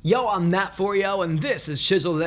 Yo, I'm Mat4yo, and this is Chiseled.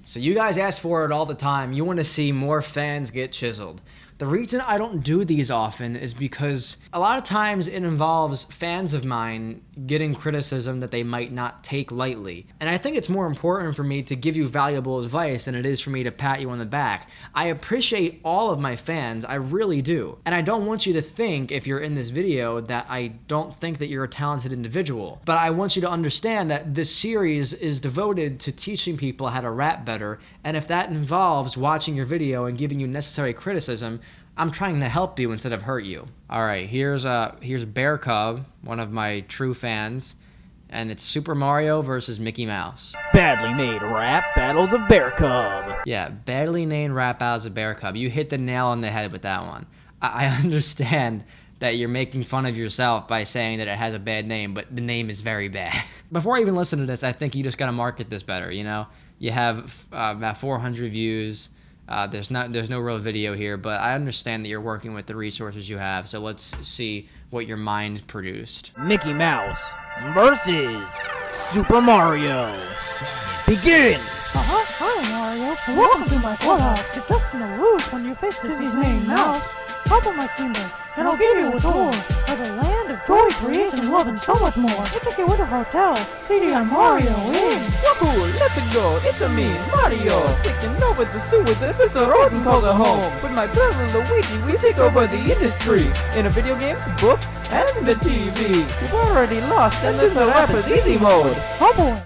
So you guys ask for it all the time. You want to see more fans get chiseled. The reason I don't do these often is because a lot of times it involves fans of mine getting criticism that they might not take lightly. And I think it's more important for me to give you valuable advice than it is for me to pat you on the back. I appreciate all of my fans, I really do. And I don't want you to think, if you're in this video, that I don't think that you're a talented individual. But I want you to understand that this series is devoted to teaching people how to rap better. And if that involves watching your video and giving you necessary criticism, I'm trying to help you instead of hurt you. All right, here's Bearcub, one of my true fans, and it's Super Mario versus Mickey Mouse. Badly made rap battles of Bearcub. Yeah, badly named rap battles of Bearcub. You hit the nail on the head with that one. I understand that you're making fun of yourself by saying that it has a bad name, but the name is very bad. Before I even listen to this, I think you just gotta market this better, you know? You have about 400 views. There's no real video here, but I understand that you're working with the resources you have, so let's see what your mind produced. Mickey Mouse versus Super Mario. Begin! Hi Mario, welcome to my clubhouse. You're just in the roof when you face Disney's main mouse. Hop on my steamboat, and I'll give you a tour of a land of joy, creation, love, and so much more. We'll take you with a hotel, CDI Mario in. Woohoo, let's go, it's a me, Mario. Taking over the zoo with this rodent called a home. With my brother Luigi, we take over the industry. In a video game, book, and the TV. You've already lost, and there's no rapid easy mode. Oh boy.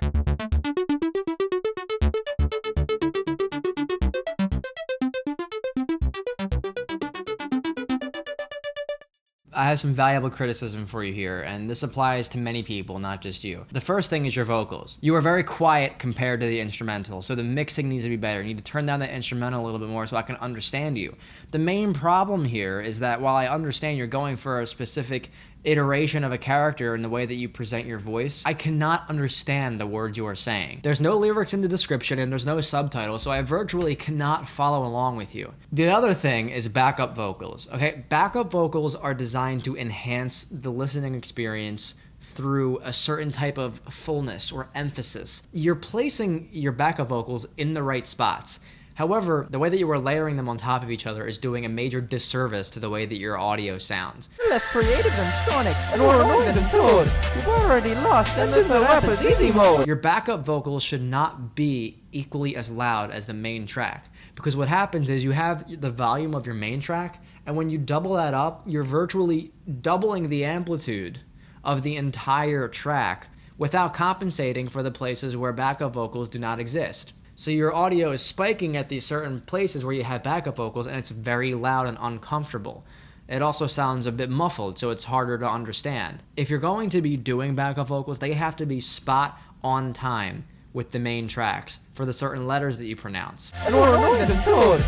I have some valuable criticism for you here, and this applies to many people, not just you. The first thing is your vocals. You are very quiet compared to the instrumental, so the mixing needs to be better. You need to turn down the instrumental a little bit more so I can understand you. The main problem here is that while I understand you're going for a specific iteration of a character in the way that you present your voice, I cannot understand the words you are saying. There's no lyrics in the description and there's no subtitles, so I virtually cannot follow along with you. The other thing is backup vocals, okay? Backup vocals are designed to enhance the listening experience through a certain type of fullness or emphasis. You're placing your backup vocals in the right spots. However, the way that you are layering them on top of each other is doing a major disservice to the way that your audio sounds. Less creative than Sonic, and more annoying than Toad. You've already lost, and there's no rapid easy mode. Your backup vocals should not be equally as loud as the main track, because what happens is you have the volume of your main track, and when you double that up, you're virtually doubling the amplitude of the entire track without compensating for the places where backup vocals do not exist. So your audio is spiking at these certain places where you have backup vocals, and it's very loud and uncomfortable. It also sounds a bit muffled, so it's harder to understand. If you're going to be doing backup vocals, they have to be spot on time with the main tracks for the certain letters that you pronounce. And more annoying than Toad.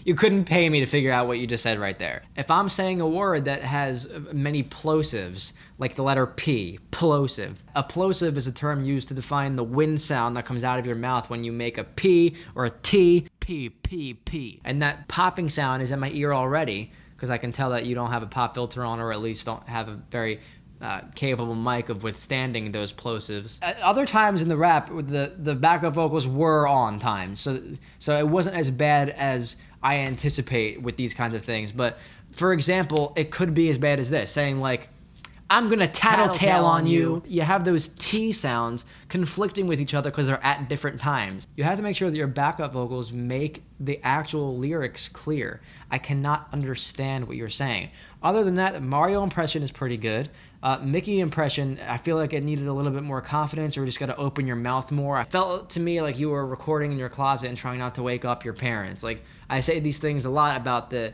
You couldn't pay me to figure out what you just said right there. If I'm saying a word that has many plosives, like the letter P, plosive. A plosive is a term used to define the wind sound that comes out of your mouth when you make a P or a T, P, P, P. And that popping sound is in my ear already, because I can tell that you don't have a pop filter on, or at least don't have a very capable mic of withstanding those plosives. At other times in the rap, the backup vocals were on time, so it wasn't as bad as I anticipate with these kinds of things. But for example, it could be as bad as this, saying like, I'm gonna tattletale on you. You have those T sounds conflicting with each other because they're at different times. You have to make sure that your backup vocals make the actual lyrics clear. I cannot understand what you're saying. Other than that, Mario impression is pretty good. Mickey impression, I feel like it needed a little bit more confidence, or you just gotta open your mouth more. I felt to me like you were recording in your closet and trying not to wake up your parents. Like, I say these things a lot about the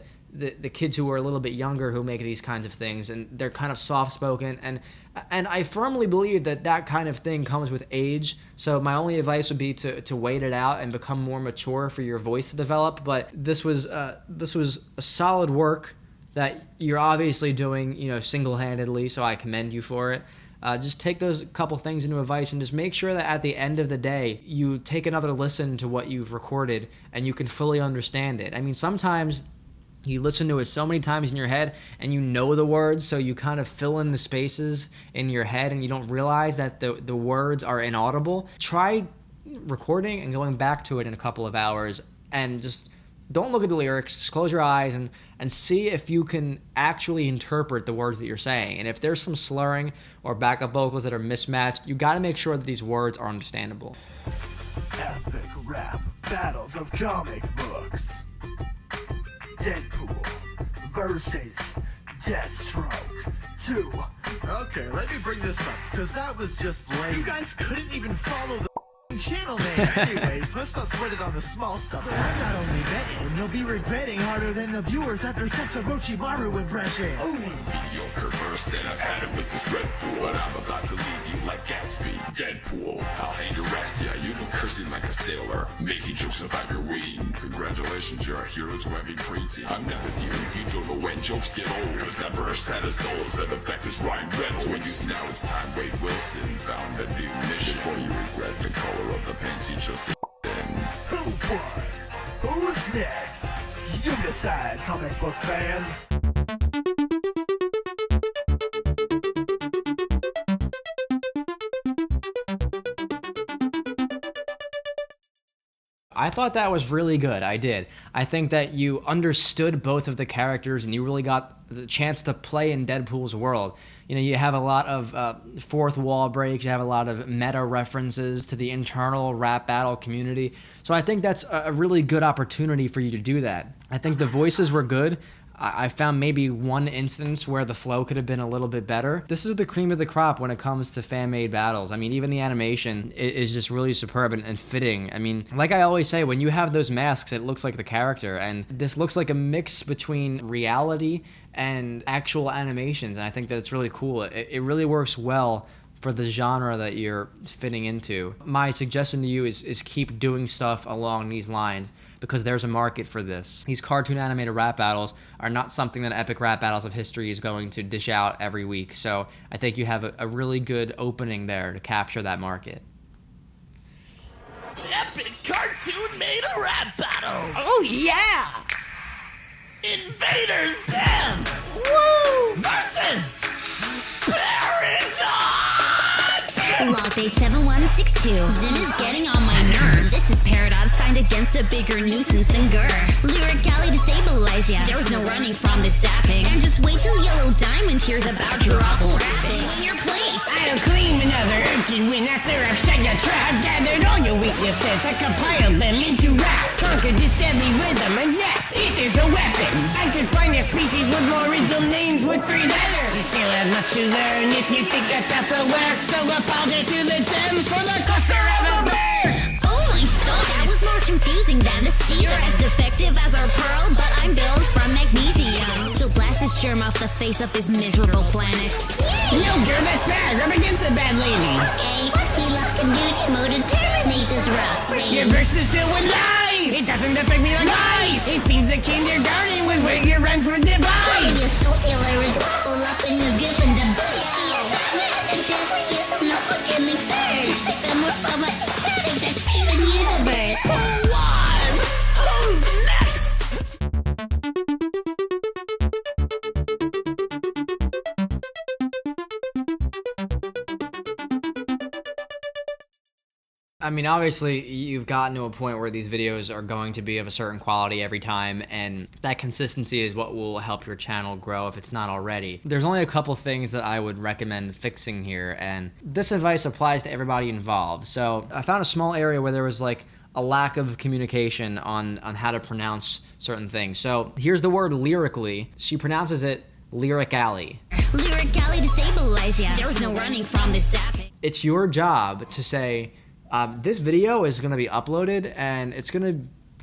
kids who are a little bit younger who make these kinds of things, and they're kind of soft-spoken, and I firmly believe that kind of thing comes with age. So my only advice would be to wait it out and become more mature for your voice to develop. But this was a solid work that you're obviously doing, you know, single-handedly, so I commend you for it. Just take those couple things into advice and just make sure that at the end of the day, you take another listen to what you've recorded and you can fully understand it. I mean, sometimes You listen to it so many times in your head and you know the words, so you kind of fill in the spaces in your head and you don't realize that the words are inaudible. Try recording and going back to it in a couple of hours and just don't look at the lyrics, just close your eyes and see if you can actually interpret the words that you're saying. And if there's some slurring or backup vocals that are mismatched, you got to make sure that these words are understandable. Epic rap battles of comic books. Deadpool versus Deathstroke 2. Okay, let me bring this up, because that was just lame. You guys couldn't even follow the channel name. Anyways, let's not sweat it on the small stuff. I'm not only betting, you'll be regretting harder than the viewers after such a Orochimaru impression. Mediocre verse, and I've had it with this Red Fool, but I'm about to leave you like Gatsby. Deadpool, I'll hang your rest, yeah, you've been cursing like a sailor, making jokes about your weed. Congratulations, you're a hero to every preteen. I'm never you, you don't know when jokes get old, cause that verse had as dull as ever fact is Ryan Reynolds. When you now it's time Wade Wilson found a new mission. Before you regret the color of the pants you just in. Who won? Who's next? You decide, comic book fans. I thought that was really good. I did. I think that you understood both of the characters and you really got the chance to play in Deadpool's world. You know, you have a lot of fourth wall breaks. You have a lot of meta references to the internal rap battle community. So I think that's a really good opportunity for you to do that. I think the voices were good. I found maybe one instance where the flow could have been a little bit better. This is the cream of the crop when it comes to fan-made battles. I mean, even the animation is just really superb and fitting. I mean, like I always say, when you have those masks, it looks like the character. And this looks like a mix between reality and actual animations. And I think that it's really cool. It really works well for the genre that you're fitting into. My suggestion to you is keep doing stuff along these lines, because there's a market for this. These cartoon animated rap battles are not something that Epic Rap Battles of History is going to dish out every week. So I think you have a really good opening there to capture that market. Epic cartoon made a rap battles! Oh yeah! Invader Zim! Woo! Versus Patron! Log date 7162. Zim is getting on my nerves. This is Paradox signed against a bigger nuisance than Gurr. Lyrically destabilize ya. There was no running from this zapping. And just wait till Yellow Diamond hears about your awful rapping in your place. I'll claim another empty win after I've set your trap. Gathered all your weaknesses, I compiled them into rap. Conquered this deadly rhythm, and yes, it is a weapon. I could find a species with more original names with 3 letters. You still have much to learn if you think that's how to work. So apologize to the gems for the cluster of a verse. Oh my god, that was more confusing than a steer. As defective as our pearl, but I'm built from magnesium. So blast this germ off the face of this miserable planet. No girl, that's bad. Rub against a bad lady. Okay, what we love can do to mode and terminate this rock rain. Your verse is filled with lies. It doesn't affect me like lies. It seems the kindergarten was where your rhymes were devised. You're so killer is all up in his given the book. The devil is no fucking sense. System of power, static, that's Steven Universe. Who won? Who's next? I mean, obviously, you've gotten to a point where these videos are going to be of a certain quality every time, and that consistency is what will help your channel grow if it's not already. There's only a couple things that I would recommend fixing here, and this advice applies to everybody involved. So I found a small area where there was like a lack of communication on how to pronounce certain things. So here's the word lyrically. She pronounces it lyrically. Lyrically destabilize ya. There was no running from this zapping. It's your job to say, this video is going to be uploaded and it's going to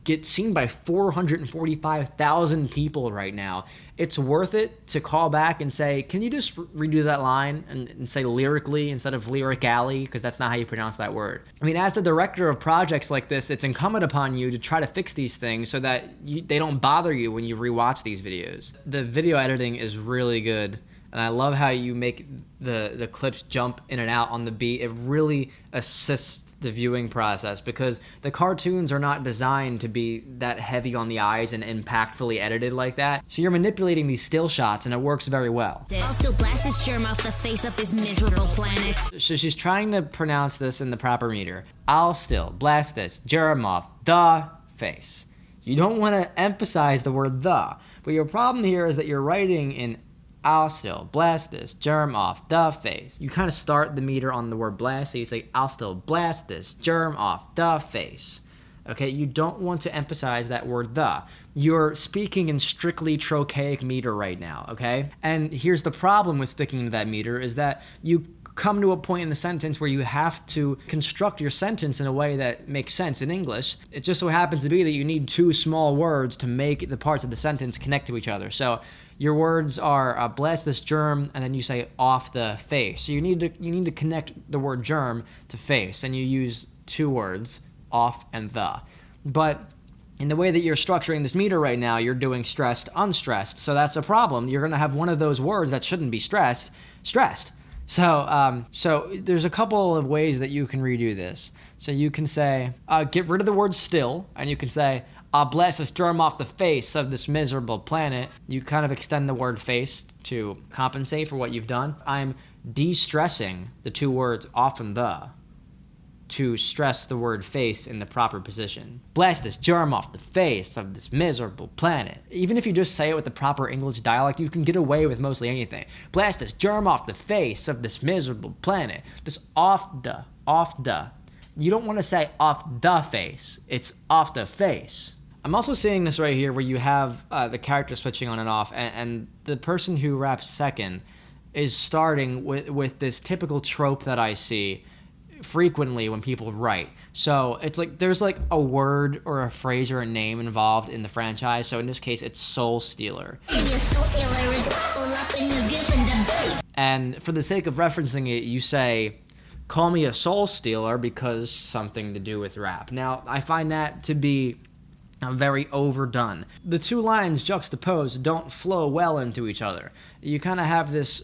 get seen by 445,000 people right now. It's worth it to call back and say, can you just redo that line and say lyrically instead of lyrically, because that's not how you pronounce that word. I mean, as the director of projects like this, it's incumbent upon you to try to fix these things so that they don't bother you when you rewatch these videos. The video editing is really good. And I love how you make the clips jump in and out on the beat. It really assists the viewing process, because the cartoons are not designed to be that heavy on the eyes and impactfully edited like that. So you're manipulating these still shots, and it works very well. I'll still blast this germ off the face of this miserable planet. So she's trying to pronounce this in the proper meter. I'll still blast this germ off the face. You don't want to emphasize the word the, but your problem here is that you're writing in I'll still blast this germ off the face. You kind of start the meter on the word blast, so you say, I'll still blast this germ off the face. Okay, you don't want to emphasize that word the. You're speaking in strictly trochaic meter right now, okay? And here's the problem with sticking to that meter is that you come to a point in the sentence where you have to construct your sentence in a way that makes sense in English. It just so happens to be that you need two small words to make the parts of the sentence connect to each other. So your words are blast this germ, and then you say off the face. So you need to connect the word germ to face, and you use two words, off and the. But in the way that you're structuring this meter right now, you're doing stressed, unstressed. So that's a problem. You're going to have one of those words that shouldn't be stressed. So there's a couple of ways that you can redo this. So you can say, get rid of the word still, and you can say, I'll blast this germ off the face of this miserable planet. You kind of extend the word face to compensate for what you've done. I'm de-stressing the two words off and the to stress the word face in the proper position. Blast this germ off the face of this miserable planet. Even if you just say it with the proper English dialect, you can get away with mostly anything. Blast this germ off the face of this miserable planet. Just off the. You don't want to say off the face. It's off the face. I'm also seeing this right here where you have the character switching on and off, and the person who raps second is starting with this typical trope that I see frequently when people write. So it's like there's like a word or a phrase or a name involved in the franchise. So in this case, it's Soul Stealer. And for the sake of referencing it, you say, call me a soul stealer because something to do with rap. Now, I find that to be very overdone. The two lines juxtaposed don't flow well into each other. You kind of have this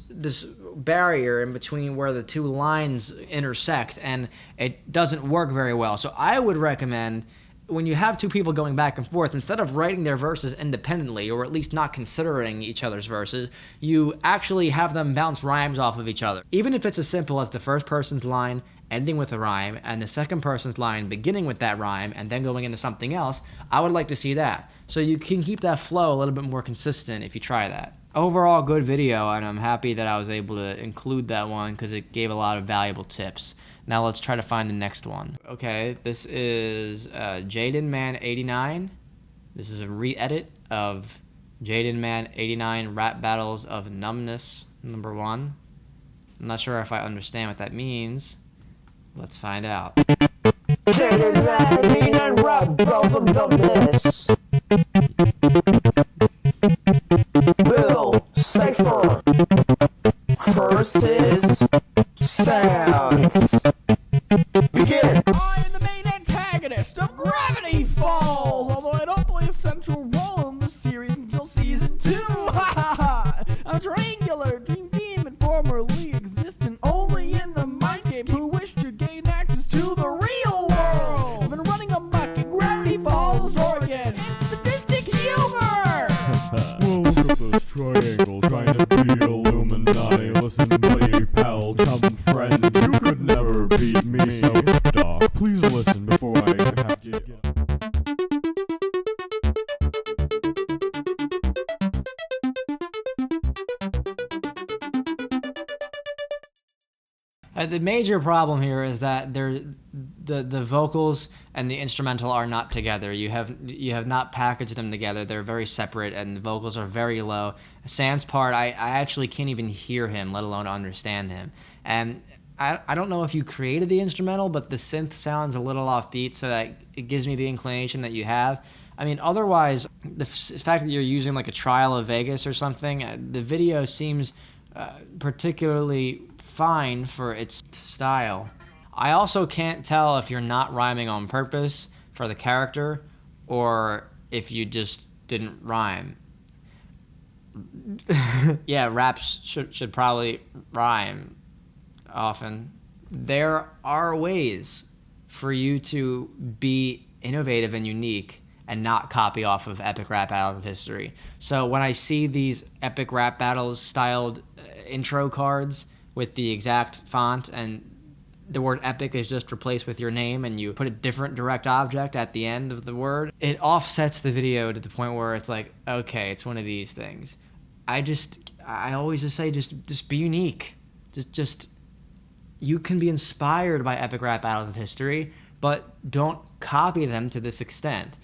barrier in between where the two lines intersect, and it doesn't work very well. So I would recommend, when you have two people going back and forth, instead of writing their verses independently, or at least not considering each other's verses, you actually have them bounce rhymes off of each other. Even if it's as simple as the first person's line ending with a rhyme, and the second person's line beginning with that rhyme, and then going into something else, I would like to see that. So you can keep that flow a little bit more consistent if you try that. Overall, good video, and I'm happy that I was able to include that one because it gave a lot of valuable tips. Now let's try to find the next one. Okay, this is Jaden Man 89. This is a re-edit of Jaden Man 89 Rap Battles of Numbness #1. I'm not sure if I understand what that means. Let's find out. Jaeden Man 89 Rap Battles of Numbness. Bill Cypher versus Sounds. Begin. I am the main antagonist of Gravity Falls, although I don't play a central role in this series until season 2. I'm a triangular dream demon formerly existent only in the mindscape who wish to gain access to the real world. I've been running amok in Gravity Falls, Oregon. It's sadistic humor. Well, look at this triangle trying to be Illuminati. Listen, buddy, pal, chum, friend, you could never beat me. So, Doc, please listen before I have to get... The major problem here is that the vocals and the instrumental are not together. You have not packaged them together. They're very separate, and the vocals are very low. Sam's part, I actually can't even hear him, let alone understand him. And I don't know if you created the instrumental, but the synth sounds a little offbeat, so that it gives me the inclination that you have. I mean, otherwise, the fact that you're using like a Trial of Vegas or something, the video seems particularly fine for its style. I also can't tell if you're not rhyming on purpose for the character or if you just didn't rhyme. Yeah, raps should probably rhyme often. There are ways for you to be innovative and unique and not copy off of epic rap battles of history. So when I see these epic rap battles styled intro cards with the exact font and the word epic is just replaced with your name and you put a different direct object at the end of the word, it offsets the video to the point where it's like, okay, it's one of these things. I always just say, just be unique. Just you can be inspired by epic rap battles of history, but don't copy them to this extent.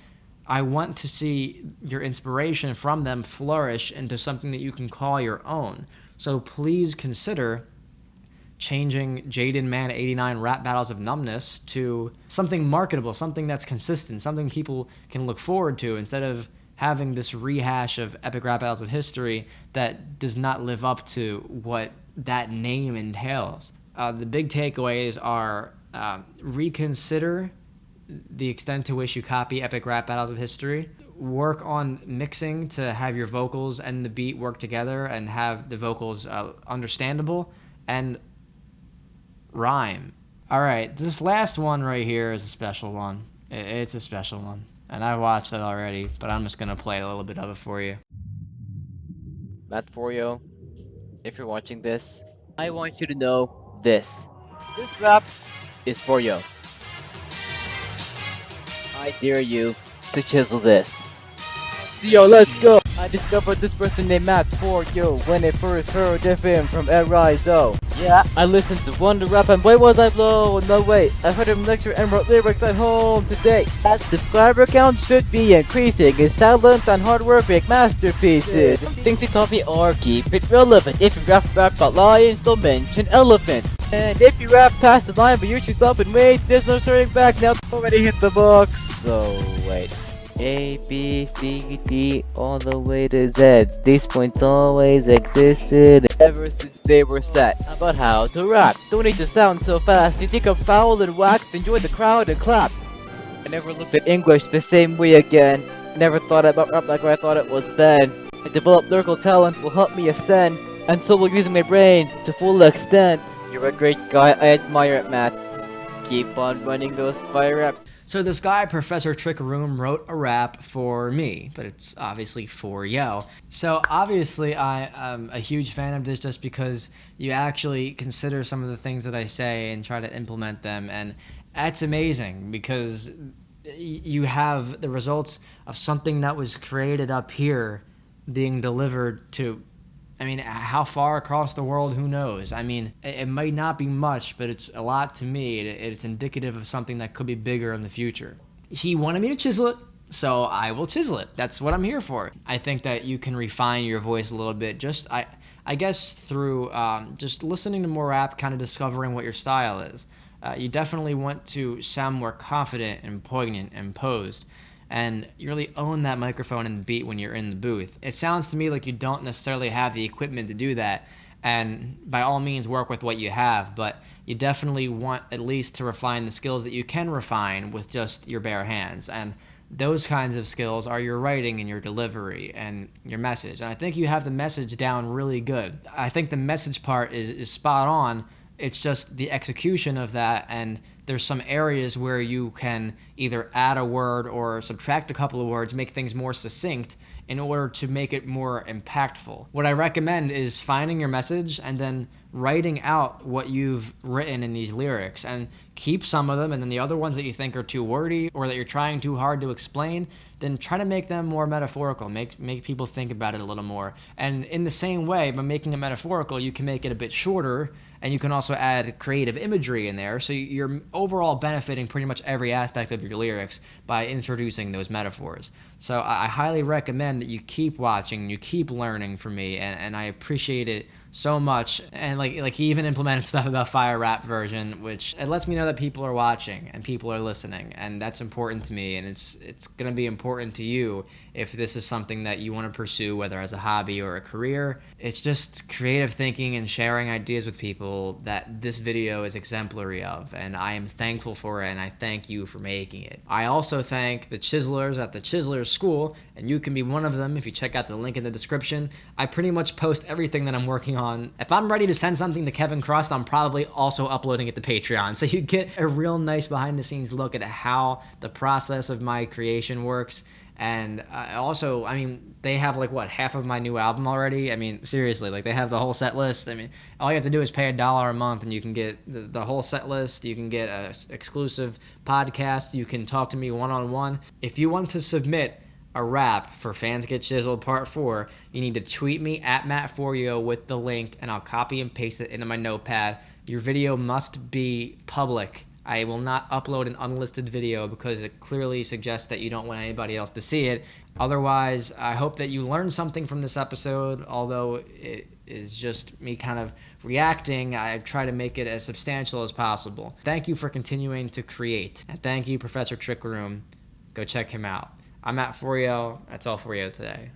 I want to see your inspiration from them flourish into something that you can call your own. So please consider changing Jaden Man 89 rap battles of Numbness to something marketable, something that's consistent, something people can look forward to, instead of having this rehash of epic rap battles of history that does not live up to what that name entails. The big takeaways are reconsider the extent to which you copy epic rap battles of history. Work on mixing to have your vocals and the beat work together and have the vocals understandable, and rhyme. All right, this last one right here is a special one. It's a special one, and I watched it already, but I'm just gonna play a little bit of it for you. Mat4yo, if you're watching this, I want you to know this. This rap is for you. I dare you to chisel this. Yo, let's go! I discovered this person named Mat4yo when I first heard of him from Erizo. Yeah, I listened to Wonder Rap and boy was I blown away. I heard him lecture and wrote lyrics at home today. That subscriber count should be increasing. His talent and hard work make masterpieces. Things he taught me are keep it relevant. If you rap about lions, don't mention elephants. And if you rap past the line but you choose stop and wait, there's no turning back now. Already hit the box. So wait. A, B, C, D, all the way to Z. These points always existed ever since they were set. About how to rap. Don't need to sound so fast. You think I'm foul and whack, then join the crowd and clap. I never looked at English the same way again. I never thought about rap like I thought it was then. I developed lyrical talent will help me ascend, and so will using my brain to full extent. You're a great guy, I admire it, Matt. Keep on running those fire raps. So this guy, Professor Trick-a-Room, wrote a rap for me, but it's obviously for yo. So obviously I am a huge fan of this just because you actually consider some of the things that I say and try to implement them, and that's amazing because you have the results of something that was created up here being delivered to, I mean, how far across the world, who knows? I mean, it might not be much, but it's a lot to me. It's indicative of something that could be bigger in the future. He wanted me to chisel it, so I will chisel it. That's what I'm here for. I think that you can refine your voice a little bit, just, I guess, through just listening to more rap, kind of discovering what your style is. You definitely want to sound more confident and poignant and posed. And you really own that microphone and the beat when you're in the booth. It sounds to me like you don't necessarily have the equipment to do that, and by all means work with what you have, but you definitely want at least to refine the skills that you can refine with just your bare hands, and those kinds of skills are your writing and your delivery and your message, and I think you have the message down really good. I think the message part is spot on. It's just the execution of that, and there's some areas where you can either add a word or subtract a couple of words, make things more succinct in order to make it more impactful. What I recommend is finding your message and then writing out what you've written in these lyrics, and keep some of them, and then the other ones that you think are too wordy or that you're trying too hard to explain, then try to make them more metaphorical, make people think about it a little more. And in the same way, by making it metaphorical, you can make it a bit shorter, and you can also add creative imagery in there, so you're overall benefiting pretty much every aspect of your lyrics by introducing those metaphors. So I highly recommend that you keep watching, you keep learning from me, and I appreciate it so much. And like he even implemented stuff about fire rap version, which it lets me know that people are watching and people are listening, and that's important to me, and it's gonna be important to you if this is something that you want to pursue, whether as a hobby or a career. It's just creative thinking and sharing ideas with people that this video is exemplary of, and I am thankful for it, and I thank you for making it. I also thank the chiselers at the Chiselers School and you can be one of them if you check out the link in the description. I pretty much post everything that I'm working on. If I'm ready to send something to Kevin Crust, I'm probably also uploading it to Patreon. So you get a real nice behind the scenes look at how the process of my creation works. And also, I mean, they have like what, half of my new album already? I mean, seriously, like they have the whole set list. I mean, all you have to do is pay $1 a month and you can get the whole set list. You can get a exclusive podcast. You can talk to me one-on-one. If you want to submit a rap for Fans Get Chiseled Part 4, you need to tweet me at Mat4yo with the link, and I'll copy and paste it into my notepad. Your video must be public. I will not upload an unlisted video because it clearly suggests that you don't want anybody else to see it. Otherwise, I hope that you learned something from this episode, although it is just me kind of reacting. I try to make it as substantial as possible. Thank you for continuing to create. And thank you, Professor Trick Room. Go check him out. I'm Mat4yo. That's all for you today.